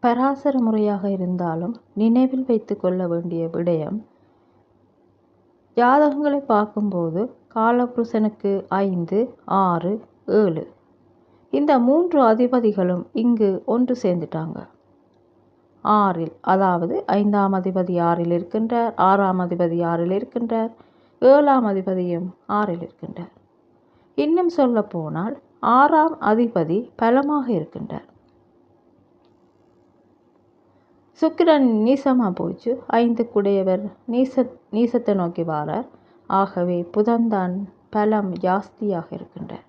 பராசர முறையாக இருந்தாலும் நினைவில் வைத்து கொள்ள வேண்டிய விடயம், ஜாதகங்களை பார்க்கும்போது காலபுருஷனுக்கு 5, 6, 7 இந்த 3 அதிபதிகளும் இங்கு ஒன்று சேர்ந்துட்டாங்க. 6இல், அதாவது 5ஆம் அதிபதி 6இல் இருக்கின்றார், 6ஆம் அதிபதி 6இல் இருக்கின்றார், 7ஆம் அதிபதியும் 6இல் இருக்கின்றார். இன்னும் சொல்ல போனால் 6ஆம் அதிபதி பலமாக இருக்கின்றார். சுக்கிரன் நீசமாக போச்சு, 5க்குடையவர் நீசத்தை நோக்கி வாரார். ஆகவே புதன்தான் பலம் ஜாஸ்தியாக இருக்கின்றார்.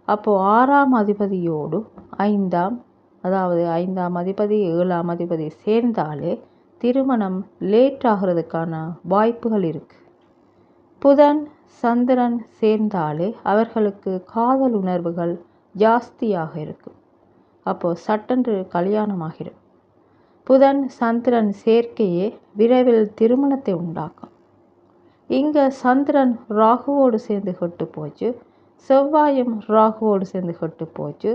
அப்போது 6ஆம் அதிபதியோடு 5ஆம், அதாவது 5ஆம் அதிபதி 7ஆம் அதிபதி சேர்ந்தாலே திருமணம் லேட் ஆகிறதுக்கான வாய்ப்புகள் இருக்குது. புதன் சந்திரன் சேர்ந்தாலே அவர்களுக்கு காதல் உணர்வுகள் ஜாஸ்தியாக இருக்கும். அப்போது சட்டென்று கல்யாணமாகிடும். புதன் சந்திரன் சேர்க்கையே விரைவில் திருமணத்தை உண்டாக்கும். இங்கே சந்திரன் ராகுவோடு சேர்ந்து கெட்டு போச்சு, செவ்வாயும் ராகுவோடு சேர்ந்து கெட்டு போச்சு.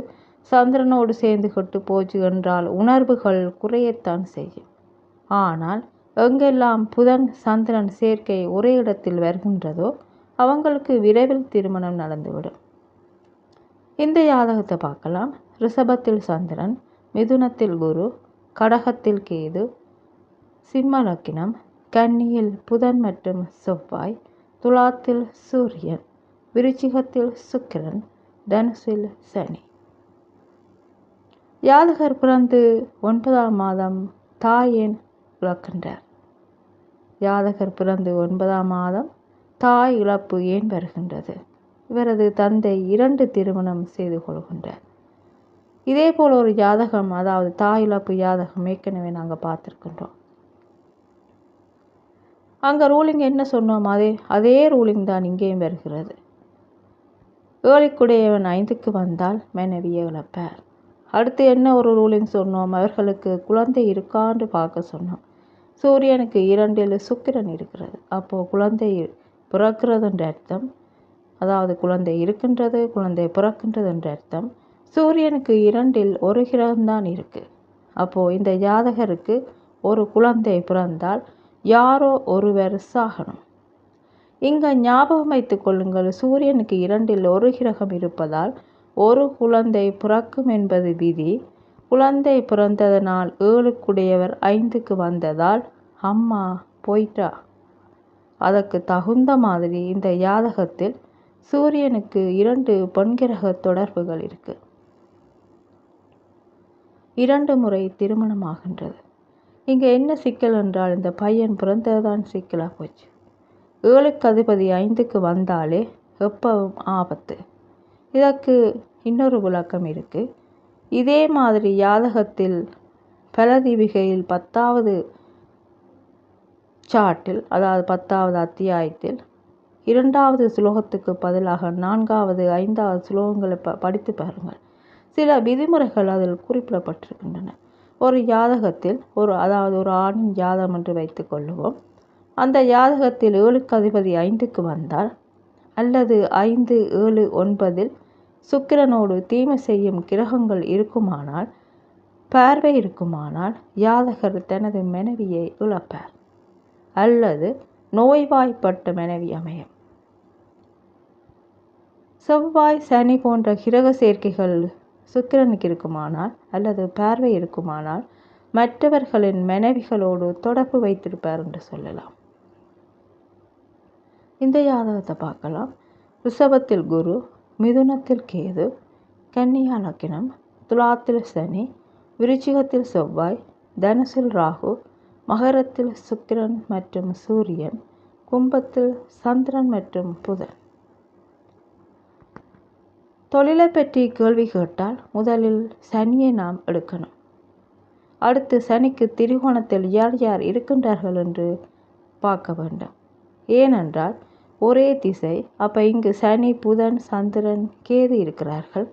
சந்திரனோடு சேர்ந்து கெட்டு போச்சு என்றால் உணர்வுகள் குறையத்தான் செய்யும். ஆனால் எங்கெல்லாம் புதன் சந்திரன் சேர்க்கை ஒரே இடத்தில் வருகின்றதோ அவங்களுக்கு விரைவில் திருமணம் நடந்துவிடும். இந்த ஜாதகத்தை பார்க்கலாம். ரிஷபத்தில் சந்திரன், மிதுனத்தில் குரு, கடகத்தில் கேது, சிம்ம லக்கினம், கன்னியில் புதன் மற்றும் செவ்வாய், துலாத்தில் சூரியன், விருச்சிகத்தில் சுக்கிரன், தனுசில் சனி. ஜாதகர் பிறந்து 9ஆம் மாதம் தாயேன் இழக்கின்றார். ஜாதகர் பிறந்து 9ஆம் மாதம் தாய் இழப்பு ஏன் வருகின்றது? இவரது தந்தை 2 திருமணம் செய்து கொள்கின்றார். இதே போல் ஒரு ஜாதகம், அதாவது தாய் இழப்பு ஜாதகம் ஏற்கனவே நாங்கள் பார்த்துருக்கின்றோம். அங்கே ரூலிங் என்ன சொன்னோம், அதே ரூலிங் தான் இங்கேயும் வருகிறது. ஏழைக்குடையவன் 5க்கு வந்தால் மனைவியை இழப்பார். அடுத்து என்ன ஒரு ரூலிங் சொன்னோம், அவர்களுக்கு குழந்தை இருக்கான்னு பார்க்க சொன்னோம். சூரியனுக்கு 2இல் சுக்கிரன் இருக்கிறது. அப்போது குழந்தை பிறக்கிறது என்ற அர்த்தம், அதாவது குழந்தை இருக்கின்றது, குழந்தை பிறக்கின்றது என்ற அர்த்தம். சூரியனுக்கு 2இல் ஒரு கிரகம்தான் இருக்குது. அப்போது இந்த ஜாதகருக்கு ஒரு குழந்தை பிறந்தால் யாரோ ஒருவர் சாகணும். இங்கே ஞாபகம் வைத்து கொள்ளுங்கள், சூரியனுக்கு 2இல் ஒரு கிரகம் இருப்பதால் ஒரு குழந்தை பிறக்கும் என்பது விதி. குழந்தை பிறந்ததனால் 7க்குடையவர் 5க்கு வந்ததால் அம்மா போயிட்டா. அதற்கு தகுந்த மாதிரி இந்த ஜாதகத்தில் சூரியனுக்கு 2 பெண்கிரக தொடர்புகள் இருக்கு. 2 முறை திருமணமாகின்றது. இங்கே என்ன சிக்கல் என்றால், இந்த பையன் பிறந்ததுதான் சிக்கலாக போச்சு. 7க்கு அதிபதி 5க்கு வந்தாலே எப்பவும் ஆபத்து. இதற்கு இன்னொரு விளக்கம் இருக்குது. இதே மாதிரி ஜாதகத்தில் பலதீபிகையில் 10வது சார்ட்டில், அதாவது 10வது அத்தியாயத்தில் 2வது ஸ்லோகத்துக்கு பதிலாக 4வது 5வது ஸ்லோகங்களை படித்து பாருங்கள். சில விதிமுறைகள் அதில் குறிப்பிடப்பட்டிருக்கின்றன. ஒரு ஜாதகத்தில் அதாவது ஒரு ஆணின் ஜாதகம் என்று வைத்து கொள்ளுவோம். அந்த ஜாதகத்தில் 7க்கு அதிபதி 5க்கு வந்தால், அல்லது 5, 7, 9இல் சுக்கிரனோடு தீமை செய்யும் கிரகங்கள் இருக்குமானால், பார்வை இருக்குமானால் ஜாதகர் தனது மனைவியை இழப்பார், அல்லது நோய்வாய்ப்பட்ட மனைவி அமையும். செவ்வாய் சனி போன்ற கிரக சேர்க்கைகள் சுக்கிரனுக்கு இருக்குமானால் அல்லது பார்வை இருக்குமானால் மற்றவர்களின் மனைவிகளோடு தொடர்பு வைத்திருப்பார் என்று சொல்லலாம். இந்த ஜாதகத்தை பார்க்கலாம். ரிஷபத்தில் குரு, மிதுனத்தில் கேது, கன்னியா லக்கினம், துலாத்தில் சனி, விருச்சிகத்தில் செவ்வாய், தனுசில் ராகு, மகரத்தில் சுக்கிரன் மற்றும் சூரியன், கும்பத்தில் சந்திரன் மற்றும் புதன். தொழிலை பற்றி கேள்வி கேட்டால் முதலில் சனியை நாம் எடுக்கணும். அடுத்து சனிக்கு திரிகோணத்தில் யார் யார் இருக்கின்றார்கள் என்று பார்க்க வேண்டும். ஏனென்றால் ஒரே திசை. அப்போ இங்கு சனி, புதன், சந்திரன், கேது இருக்கிறார்கள்.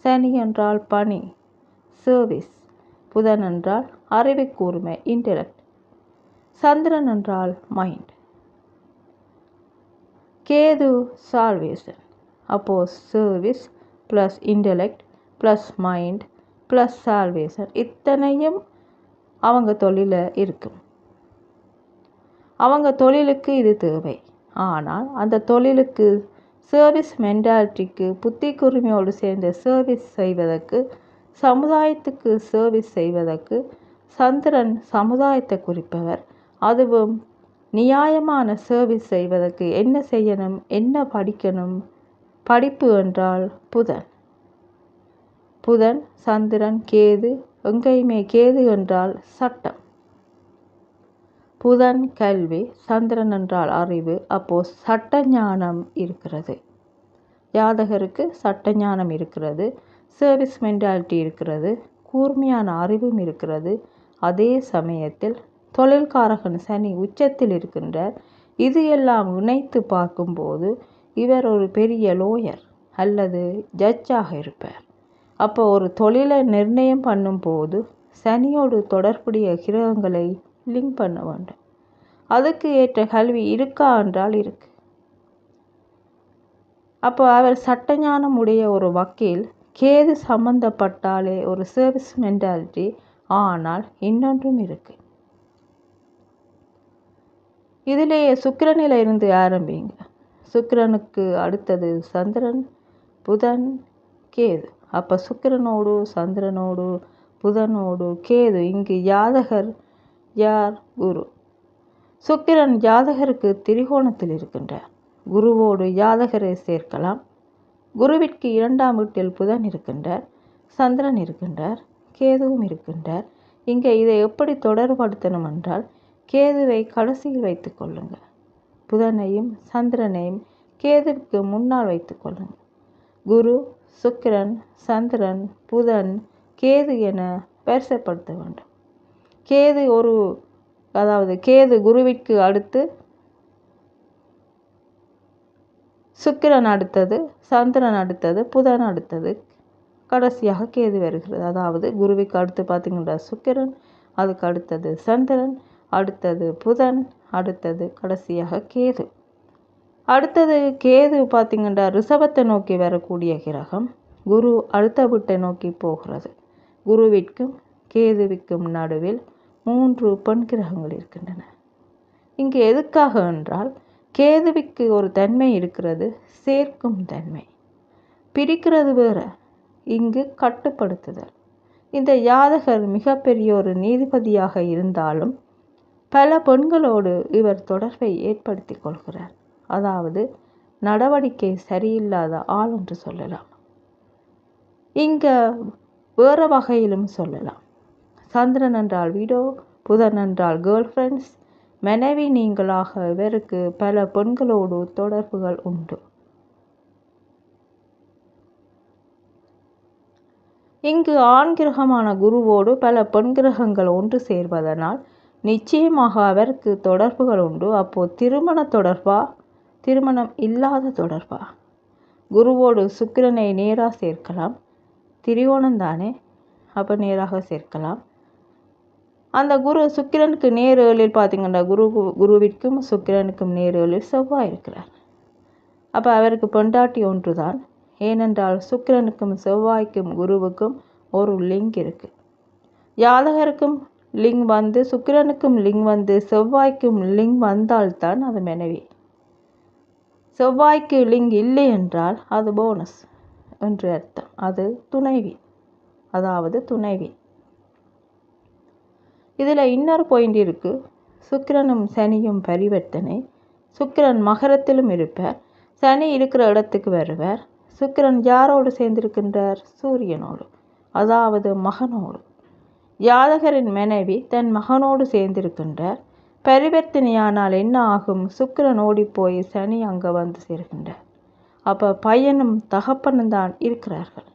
சனி என்றால் பணி, சர்வீஸ். புதன் என்றால் அறிவு கூர்மை, இன்டெலெக்ட். சந்திரன் என்றால் மைண்ட். கேது சால்வேஷன். அப்போது service plus intellect plus mind plus salvation, இத்தனையும் அவங்க தொழில இருக்கும். அவங்க தொழிலுக்கு இது தேவை. ஆனால் அந்த தொழிலுக்கு சர்வீஸ் மென்டாலிட்டிக்கு புத்தி கூர்மையோடு சேர்ந்த சர்வீஸ் செய்வதற்கு, சமுதாயத்துக்கு சர்வீஸ் செய்வதற்கு சந்திரன் சமுதாயத்தை குறிப்பவர். அதுவும் நியாயமான சர்வீஸ் செய்வதற்கு என்ன செய்யணும், என்ன படிக்கணும்? படிப்பு என்றால் புதன். புதன், சந்திரன், கேது, எங்கேயுமே கேது என்றால் சட்டம். புதன் கல்வி, சந்திரன் என்றால் அறிவு. அப்போ சட்ட ஞானம் இருக்கிறது. ஜாதகருக்கு சட்ட ஞானம் இருக்கிறது, சர்வீஸ் மென்டாலிட்டி இருக்கிறது, கூர்மையான அறிவும் இருக்கிறது. அதே சமயத்தில் தொழில்காரகன் சனி உச்சத்தில் இருக்கின்றார். இது எல்லாம் இணைத்து பார்க்கும்போது இவர் ஒரு பெரிய லோயர் அல்லது ஜட்ஜாக இருப்பார். அப்போ ஒரு தொழிலை நிர்ணயம் பண்ணும்போது சனியோடு தொடர்புடைய கிரகங்களை லிங்க் பண்ண வேண்டும். அதுக்கு ஏற்ற கல்வி இருக்கா என்றால் இருக்கு. அப்போ அவர் சட்டஞானம் உடைய ஒரு வக்கீல். கேது சம்பந்தப்பட்டாலே ஒரு சர்வீஸ் மென்டாலிட்டி. ஆனால் இன்னொன்றும் இருக்கு. இதிலேயே சுக்கிரனில் இருந்து ஆரம்பிங்க. சுக்கிரனுக்கு அடுத்தது சந்திரன், புதன், கேது. அப்போ சுக்கிரனோடு சந்திரனோடு புதனோடு கேது. இங்கு ஜாதகர் யார்? குரு. சுக்கிரன் ஜாதகருக்கு திரிகோணத்தில் இருக்கின்றார். குருவோடு ஜாதகரை சேர்க்கலாம். குருவிற்கு 2ஆம் வீட்டில் புதன் இருக்கின்றார், சந்திரன் இருக்கின்றார், கேதுவும் இருக்கின்றார். இங்கே இதை எப்படி தொடர்படுத்தணும் என்றால், கேதுவை கடைசியில் வைத்து கொள்ளுங்கள். புதனையும் சந்திரனையும் கேதுவுக்கு முன்னால் வைத்து கொள்ளுங்கள். குரு, சுக்கிரன், சந்திரன், புதன், கேது என வரிசைப்படுத்த வேண்டும். கேது கேது குருவிற்கு அடுத்து சுக்கிரன் அடுத்தது, சந்திரன் அடுத்தது, புதன் அடுத்தது, கடைசியாக கேது வருகிறது. அதாவது குருவிற்கு அடுத்து பார்த்தீங்கன்னா சுக்கிரன், அதுக்கு அடுத்தது சந்திரன், அடுத்தது புதன், அடுத்தது கடைசியாக கேது. அடுத்தது கேது பார்த்தீங்கன்னா ரிஷபத்தை நோக்கி வரக்கூடிய கிரகம். குரு அடுத்த வீட்டை நோக்கி போகிறது. குருவிற்கும் கேதுவிற்கும் நடுவில் 3 பெண் கிரகங்கள் இருக்கின்றன. இங்கு எதுக்காக என்றால், கேதுவிற்கு ஒரு தன்மை இருக்கிறது, சேர்க்கும் தன்மை. பிரிக்கிறது வேற, இங்கு கட்டுப்படுத்துதல். இந்த ஜாதகர் மிகப்பெரிய ஒரு நீதிபதியாக இருந்தாலும் பல பெண்களோடு இவர் தொடர்பை ஏற்படுத்தி கொள்கிறார். அதாவது நடவடிக்கை சரியில்லாத ஆள் என்று சொல்லலாம். இங்க வேறு வகையிலும் சொல்லலாம். சந்திரன் என்றால் வீடோ, புதன் என்றால் கேர்ள் ஃப்ரெண்ட்ஸ், மனைவி நீங்களாக இவருக்கு பல பெண்களோடு தொடர்புகள் உண்டு. இங்கு ஆண் கிரகமான குருவோடு பல பெண் கிரகங்கள் ஒன்று சேர்வதனால் நிச்சயமாக அவருக்கு தொடர்புகள் உண்டு. அப்போ திருமண தொடர்பா, திருமணம் இல்லாத தொடர்பா? குருவோடு சுக்கிரனை நேராக சேர்க்கலாம். திரிகோணம் தானே, அப்போ நேராக சேர்க்கலாம். அந்த குரு சுக்கிரனுக்கு நேர் ஏழில் பார்த்தீங்கன்னா குருவிற்கும் சுக்கிரனுக்கும் நேர் ஏழில் செவ்வாய் இருக்கிறார். அப்போ அவருக்கு பொண்டாட்டி ஒன்று தான். ஏனென்றால் சுக்கிரனுக்கும் செவ்வாய்க்கும் குருவுக்கும் ஒரு லிங்க் இருக்கு. ஜாதகருக்கும் லிங்க் வந்து, சுக்கிரனுக்கும் லிங்க் வந்து, செவ்வாய்க்கும் லிங்க் வந்தால்தான் அது மனைவி. செவ்வாய்க்கு லிங்க் இல்லை என்றால் அது போனஸ் என்று அர்த்தம். அது துணைவி, அதாவது துணைவி. இதில் இன்னொரு பாயிண்ட் இருக்கு. சுக்கிரனும் சனியும் பரிவர்த்தனை. சுக்கிரன் மகரத்திலும் இருப்பார், சனி இருக்கிற இடத்துக்கு வருவார். சுக்கிரன் யாரோடு சேர்ந்திருக்கின்றார்? சூரியனோடு, அதாவது மகனோடு. ஜாதகரின் மனைவி தன் மகனோடு சேர்ந்திருக்கின்றார். பரிவர்த்தனையானால் என்ன ஆகும்? சுக்கிரன் ஓடிப்போய் சனி அங்கே வந்து சேர்கின்றார். அப்போ பையனும் தகப்பனும் தான் இருக்கிறார்கள்.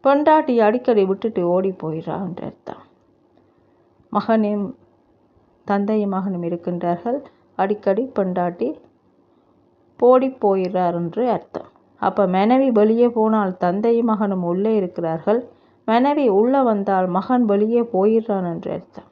பொண்டாட்டி அடிக்கடி விட்டுட்டு ஓடி போயிடறான்ற அர்த்தம். மகனும் தந்தையும் மகனும் இருக்கின்றார்கள், அடிக்கடி பொண்டாட்டி போடி போயிடுறார் என்று அர்த்தம். அப்போ மனைவி வெளியே போனால் தந்தையும் மகனும் உள்ளே இருக்கிறார்கள், மனைவி உள்ளே வந்தால் மகன் வெளியே போயிடுறான் என்று அர்த்தம்.